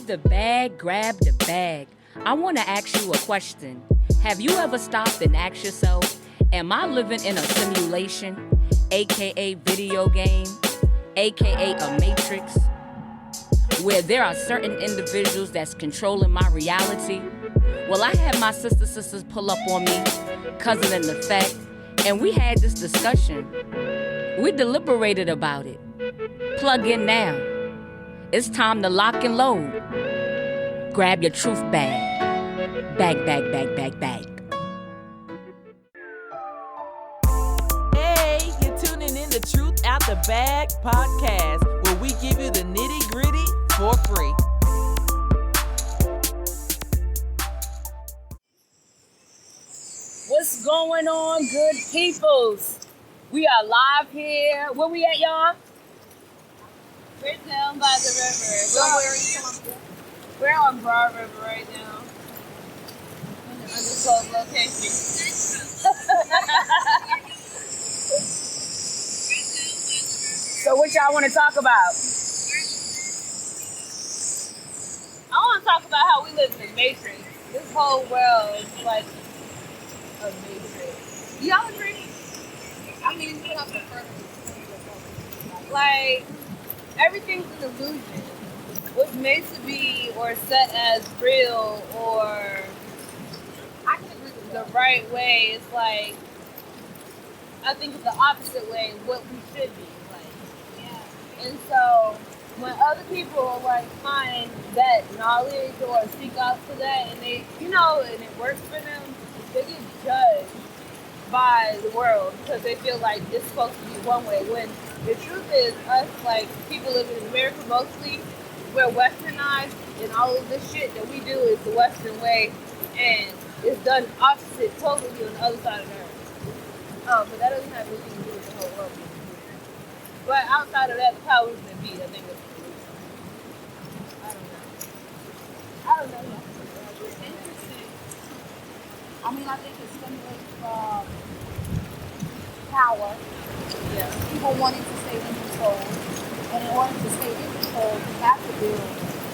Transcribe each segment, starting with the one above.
Grab the bag. I want to ask you a question. Have you ever stopped and asked yourself, am I living in a simulation, aka video game, aka a matrix, where there are certain individuals that's controlling my reality? Well, I had my sisters pull up on me, cousin in effect, and we had this discussion. We deliberated about it. Plug in now. It's time to lock and load. Grab your truth bag. Bag. Hey, you're tuning in to Truth Out the Bag podcast, where we give you the nitty gritty for free. What's going on, good peoples? We are live here. Where we at, y'all? We're down by the river. We're on Broad River right now. In an undisclosed location. So what y'all want to talk about? I want to talk about how we live in a matrix. This whole world is like a matrix. Do y'all agree? I mean, you have to like, everything's an illusion. What's made to be or set as real or I can agree with the right way is like, I think it's the opposite way what we should be. Like, yeah. And so when other people like find that knowledge or seek out for that and they, and it works for them, they get judged by the world because they feel like it's supposed to be one way. When the truth is, us, like, people living in America mostly, we're westernized, and all of this shit that we do is the Western way, and it's done opposite totally on the other side of the earth. But that doesn't have anything to do with the whole world. But outside of that, the powers that be, I think it's I don't know. It's interesting. I mean, I think it stimulates power. Yeah. People wanting to stay in control. And in order to stay in control, you have to build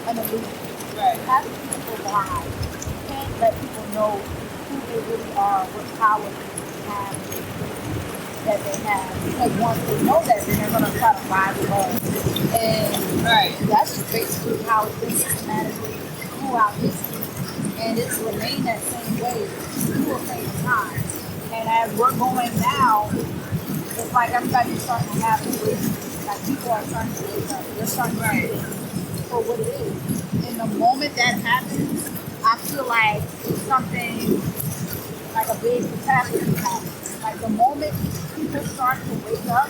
an illusion. Right. You have to keep people blind. You can't let people know who they really are, what power they have, that they have. Because once they know that, then they're going to try to rise above. And that's just basically how it's been systematically throughout history. And it's remained that same way through a same time. And as we're going now, it's like everybody's starting to have a wake. Like, people are starting to wake up. They're starting to see it for what it is. And the moment that happens, I feel like something, like a big catastrophe happens. Like, the moment people start to wake up,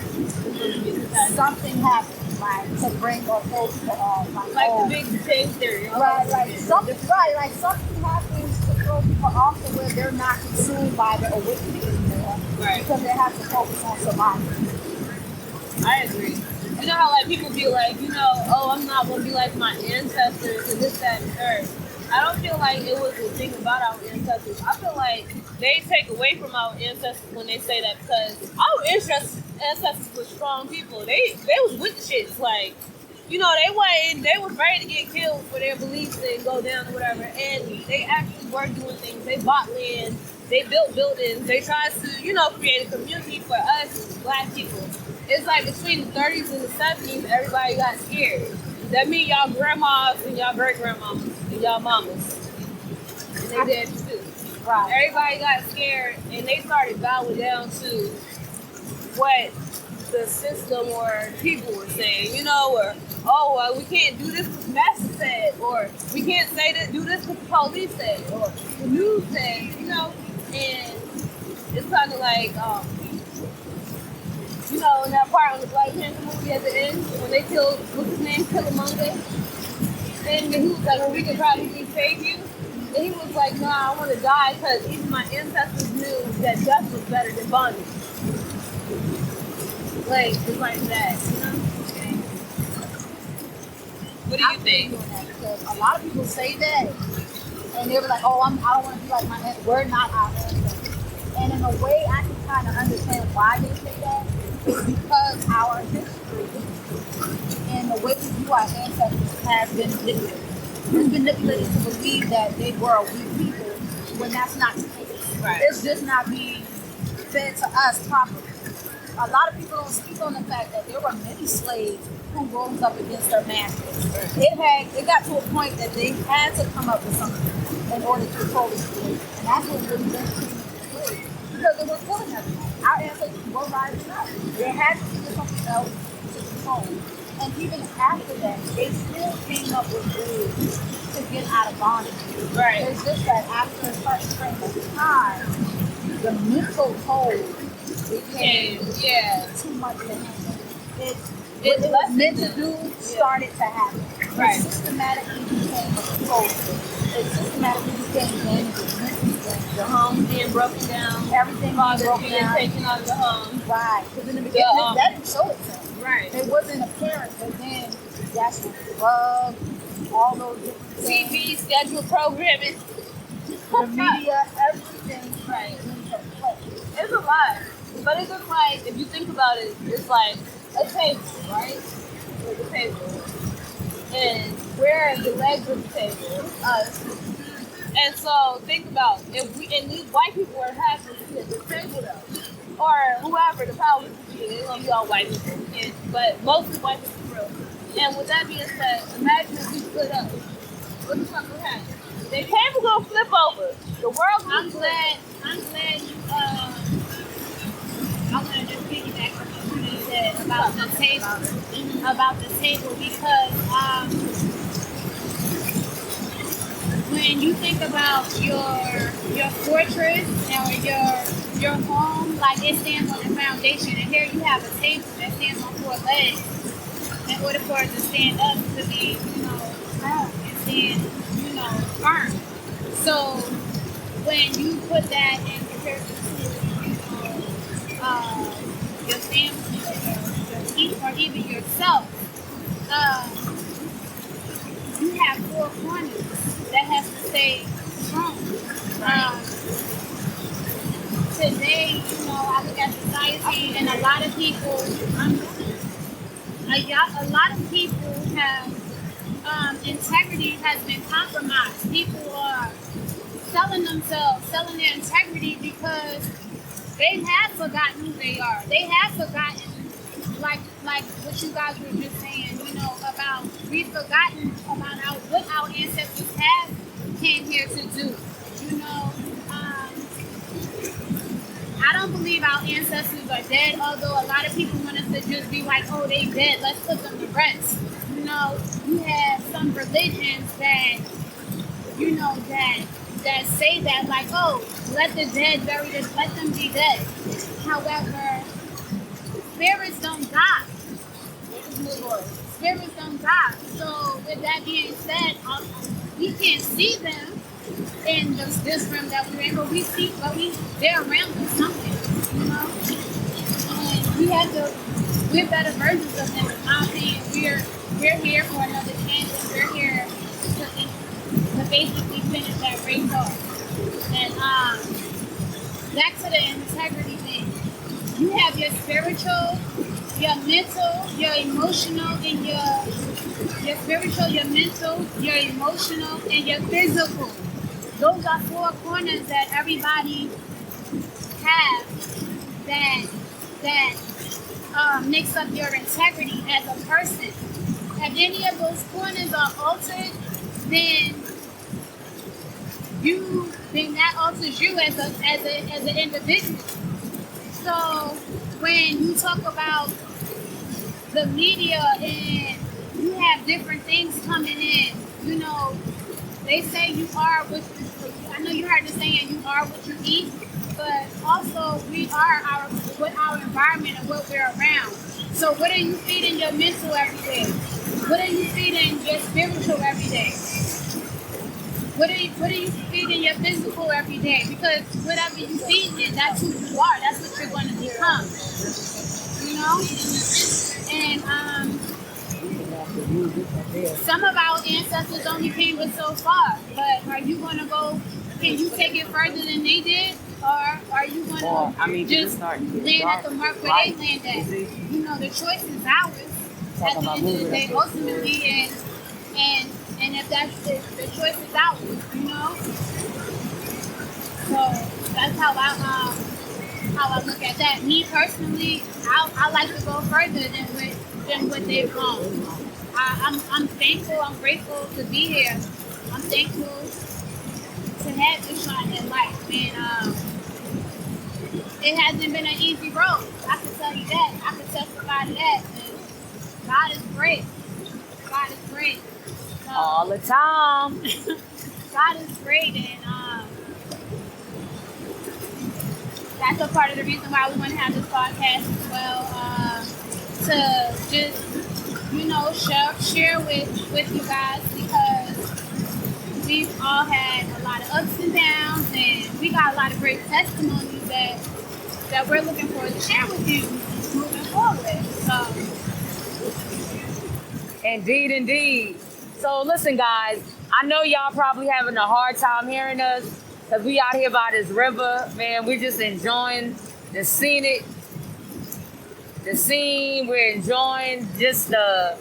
something happens. Like, to bring or pull people off. Like the big change theory. Like something happens to throw people off to where they're not consumed by the awakening anymore. Right. Because they have to focus on survival. I agree. You know how like people be like, oh, I'm not gonna be like my ancestors and this, that, and third. I don't feel like it was a thing about our ancestors. I feel like they take away from our ancestors when they say that because our ancestors were strong people. They was with the shits. Like, they was ready to get killed for their beliefs and go down or whatever. And they actually were doing things. They bought land. They built buildings. They tried to, create a community for us black people. It's like between the 30s and the 70s, everybody got scared. That means y'all grandmas and y'all great-grandmas and y'all mamas. And they did too. Right. Everybody got scared and they started bowing down to what the system or people were saying, or, we can't do this because Master said, or we can't do this because the police said, or the news said, and it's kind of like, in that part on the Black Panther movie at the end, when they killed, what's his name, Killmonger, and he was like, well, we could probably save you. And he was like, nah, I want to die because even my ancestors knew that death was better than bondage. Like, it's like that, What do you think? Because a lot of people say that, and they were like, oh, I don't want to be like my ancestors. We're not our ancestors. And in a way, I can kind of understand why they say that. It's because our history and the way we view our ancestors has been different. been manipulated to believe that they were a weak people when that's not the case. Right. It's just not being fed to us properly. A lot of people don't speak on the fact that there were many slaves who rose up against their masters. It got to a point that they had to come up with something in order to control the situation. And that's what really became slaves. Because they were killing everyone. Our ancestors were rising up. There had to be something else to control. And even after that, they still came up with ways to get out of bondage. Right. It's just that after a certain frame of time, the mental toll became too much to handle. What it was meant to do started to happen. Right. It systematically became a control. It systematically became dangerous. The homes being broken down. Everything Fathers being broken being down. taken out of the home. Right. Because in the beginning, that didn't show itself. Right. It wasn't apparent, but then that's when drugs, all those different things, TV, scheduled programming. the media, everything. Right. into play. It's a lot. But it's just like, if you think about it, it's like a table, right? It's a table. And where are the legs of the table? Us. And so think about, and these white people are happy to sit at the table though. Or whoever the power to be, they're gonna be all white people. But mostly white people for real. And with that being said, imagine if we split up. What the fuck would happen? The table gonna flip over. The world I'm glad you I want to just piggyback on what you said about the table because when you think about your fortress or your home, like it stands on a foundation, and here you have a table that stands on 4 legs. In order for it to stand up to be, firm and stand, firm. So when you put that in comparison to, your family or even yourself, you have 4 corners that has to stay strong. Today, I look at society and a lot of people have integrity has been compromised. People are selling their integrity because they have forgotten who they are. They have forgotten, like what you guys were just saying, about we've forgotten about what our ancestors have came here to do. I don't believe our ancestors are dead, although a lot of people want us to just be like, oh, they dead, let's put them to rest. You have some religions that, that say that, like, oh, let the dead bury this, let them be dead. However, spirits don't die. Spirits don't die. So with that being said, we can't see them in this room that we're in, but they're around us somewhere, And we're better versions of them, in my opinion. We're here for another chance, and we're here to basically finish that race off. And back to the integrity thing. You have your spiritual, your mental, your emotional, and your spiritual, your mental, your emotional, and your physical. Those are 4 corners that everybody has that makes up your integrity as a person. If any of those corners are altered, then that alters you as an individual. So when you talk about the media and you have different things coming in, they say you are what you, I know you heard the saying, you are what you eat, but also we are our environment and what we're around. So what are you feeding your mental every day? What are you feeding your spiritual every day? What are you feeding your physical every day? Because whatever you feed it, that's who you are. That's what you're going to become. And some of our ancestors only came us so far, but are you going to go, can you take it further than they did? Or are you going to just land at the mark where they land at? The choice is ours at the end of the day, ultimately. And And if that's the choice is out, you know. So that's how I look at that. Me personally, I like to go further than what they've gone. I'm thankful. I'm grateful to be here. I'm thankful to have this shine in life, and it hasn't been an easy road. I can tell you that. I can testify to that. And God is great. God is great. All the time. God is great, and that's a part of the reason why we want to have this podcast as well, to just, share with you guys, because we've all had a lot of ups and downs, and we got a lot of great testimonies that we're looking forward to share with you moving forward. So, Indeed. So listen, guys, I know y'all probably having a hard time hearing us because we out here by this river, man. We just enjoying the scene. We're enjoying just how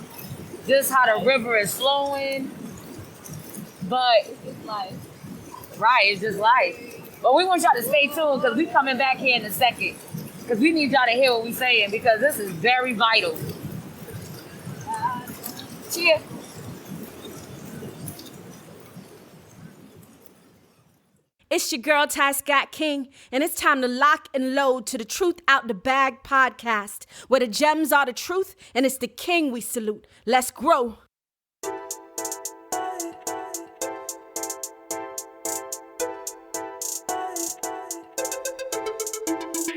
the river is flowing. But It's life. right, it's just life. But we want y'all to stay tuned because we coming back here in a second because we need y'all to hear what we saying because this is very vital. Cheers. It's your girl, Ty Scott King, and it's time to lock and load to the Truth Out the Bag podcast, where the gems are the truth, and it's the king we salute. Let's grow.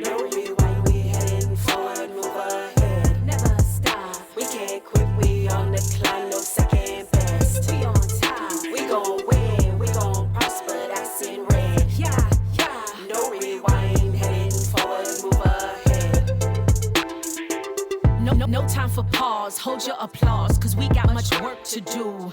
No rewind, we heading forward, move ahead. Never stop. We can't quit, we on the climb, no second best. We on time, we gon' win, we gon' prosper, that's in red. Yeah. No rewind, heading forward, move ahead. No time for pause, hold your applause, cause we got much work to do.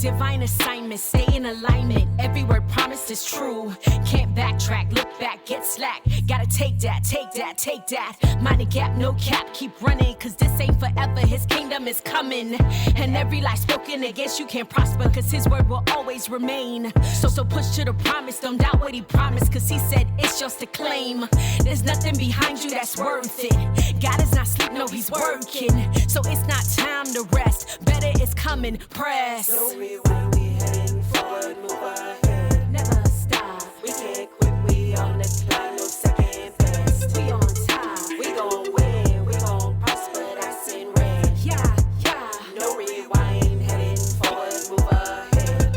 Divine assignment, stay in alignment, every word promised is true. Can't backtrack, look back, get slack. Gotta take that. Mind the gap, no cap, keep running, cause this ain't forever, his kingdom is coming. And every lie spoken against you can't prosper, cause his word will always remain. So push to the promise, don't doubt what he promised, cause he said it's yours to claim. There's nothing behind you that's worth it. God is not sleep, no, he's working. So it's not time to rest, better is coming, press. No rewind, we heading forward, move ahead. Never stop. We can't quit, we on the climb, no second best. We on time, we gon' win, we gon' prosper, that's in red. Yeah. No rewind, heading forward, move ahead.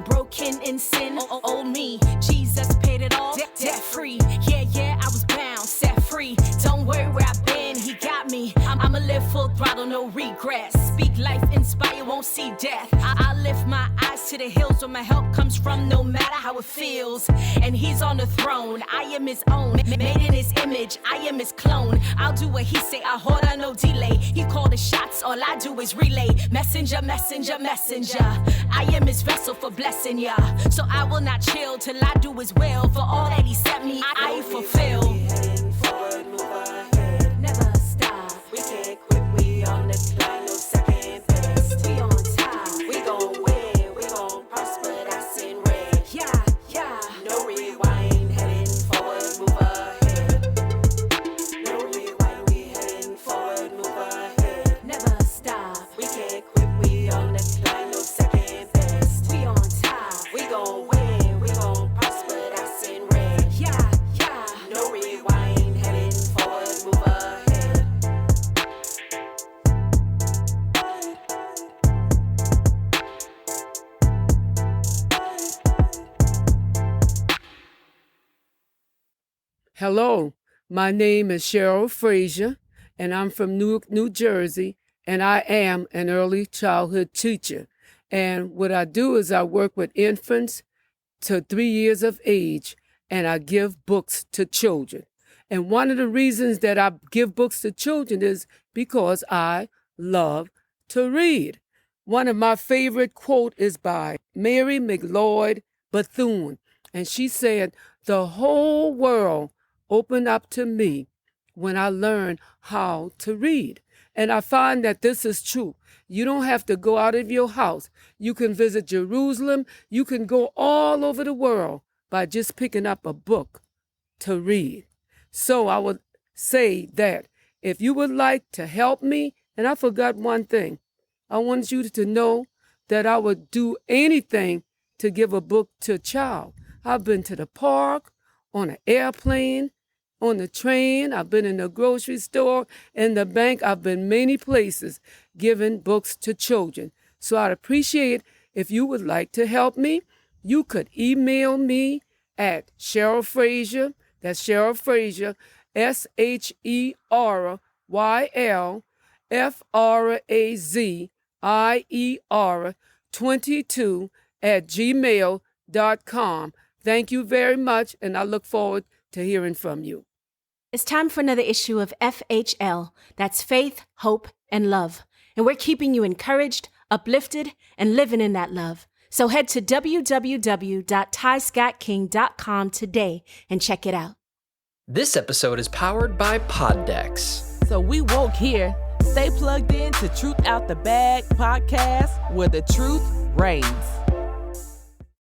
Broken in sin, old me. Jesus paid it all, debt free. Yeah, I was bound, set free. Don't worry where I've been, he got me. I'ma live full throttle, no regrets. Speak life, inspire, won't see death. I lift my eyes to the hills where my help comes from, no matter how it feels. And he's on the throne, I am his own. Made in his image, I am his clone. I'll do what he say, I hold on, no delay. He call the shots, all I do is relay. Messenger. I am his vessel for blessing ya. So I will not chill till I do his will. For all that he sent me, I fulfill. We heading forward, move ahead. Never stop. We can't quit, we on the climb, no second best. We on time, we gon' win, we gon' prosper, that's in red. Yeah. No rewind, heading forward, move ahead. No rewind, we heading forward, move ahead. Never stop. We can't quit, we on the climb, no second best. We on time, we gon' win, we gon' prosper, that's in red. Yeah. No rewind, heading forward, move ahead. Hello, my name is Cheryl Frazier, and I'm from Newark, New Jersey, and I am an early childhood teacher. And what I do is I work with infants to 3 years of age, and I give books to children. And one of the reasons that I give books to children is because I love to read. One of my favorite quotes is by Mary McLeod Bethune, and she said, "The whole world opened up to me when I learned how to read." And I find that this is true. You don't have to go out of your house. You can visit Jerusalem. You can go all over the world by just picking up a book to read. So I would say that if you would like to help me, and I forgot one thing, I want you to know that I would do anything to give a book to a child. I've been to the park, on an airplane, on the train. I've been in the grocery store, in the bank. I've been many places giving books to children. So I'd appreciate if you would like to help me. You could email me at Cheryl Frazier. That's Cheryl Frazier, SHERFrazier22@gmail.com. Thank you very much, and I look forward to hearing from you. It's time for another issue of FHL. That's Faith, Hope, and Love. And we're keeping you encouraged, uplifted, and living in that love. So head to www.tyscottking.com today and check it out. This episode is powered by Poddex. So we woke here. Stay plugged in to Truth Out the Bag podcast, where the truth reigns.